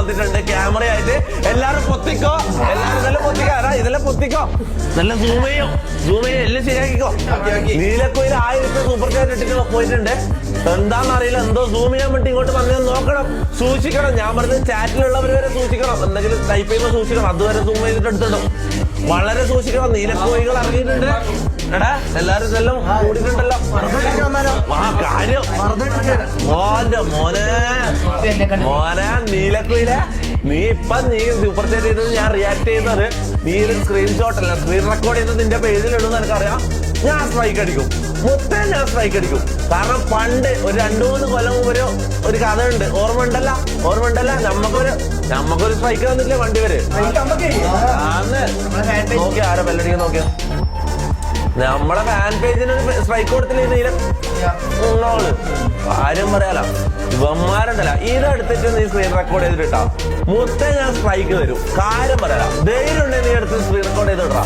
വന്നിട്ടുണ്ട് ക്യാമറയായിട്ട്. എല്ലാരും പൊത്തിക്കോ, ഇതെല്ലാം പൊത്തിക്കോ, നല്ല സൂം ചെയ്യും എല്ലാം ശരിയാക്കിക്കോ. നീലക്കുയിൽ 1000 രൂപ സൂപ്പർ ചാറ്റ് ഇട്ടിട്ട് പോയിട്ടുണ്ട്. എന്താണെന്നറിയില്ല, എന്തോ സൂം ചെയ്യാൻ വേണ്ടി ഇങ്ങോട്ട് വന്നത് നോക്കണം, സൂക്ഷിക്കണം. ഞാൻ പറഞ്ഞത് ചാറ്റിലുള്ളവർ വരെ സൂക്ഷിക്കണം, എന്തെങ്കിലും ടൈപ്പ് ചെയ്യുമ്പോൾ സൂക്ഷിക്കണം. അതുവരെ സൂം ചെയ്തിട്ട് എടുത്തിടും, വളരെ സൂക്ഷിക്കണം. നീലക്കോഴികൾ ഇറങ്ങിയിട്ടുണ്ട്. എടാ എല്ലാരും ഇതെല്ലാം കൂടിയിട്ടുണ്ടല്ലോ. കാര്യം മോനെ നീലക്കുയിലെ നീ സൂപ്പർ ചാറ്റ് ചെയ്തത് ഞാൻ റിയാക്ട് ചെയ്യുന്നത്, നീ ഒരു സ്ക്രീൻഷോട്ട് അല്ല സ്ക്രീൻ റെക്കോർഡ് ചെയ്തത് നിന്റെ പേജിലിടുന്ന എനിക്കറിയാം. ഞാൻ സ്ട്രൈക്ക് അടിക്കും, മൊത്തം ഞാൻ സ്ട്രൈക്ക് അടിക്കും. കാരണം പണ്ട് ഒരു 2-3 കൊല്ലം മുമ്പ് ഒരു കഥ ഉണ്ട്, ഓർമ്മ ഉണ്ടല്ല? നമ്മക്കൊരു സ്ട്രൈക്ക് തന്നില്ലേ വണ്ടി വരെ. നോക്കിയ ആരെ ബെല്ലടിക്കാൻ നോക്കിയ നമ്മളെ ഫാൻ പേജിന് സ്ട്രൈക്ക് കൊടുത്തില്ലേ നീലം കാര്യം പറയാലോ. ഇവന്മാരുണ്ടല്ല, ഇതെടുത്തിട്ട് നീ സ്ക്രീൻ റെക്കോർഡ് ചെയ്തിട്ടാ മൊത്തം ഞാൻ സ്ട്രൈക്ക് തരും. കാര്യം പറയാലോ, ധൈര്യം ഉണ്ടെങ്കിൽ നീ എടുത്ത് സ്ക്രീൻ റെക്കോർഡ് ചെയ്തിട്ടാ.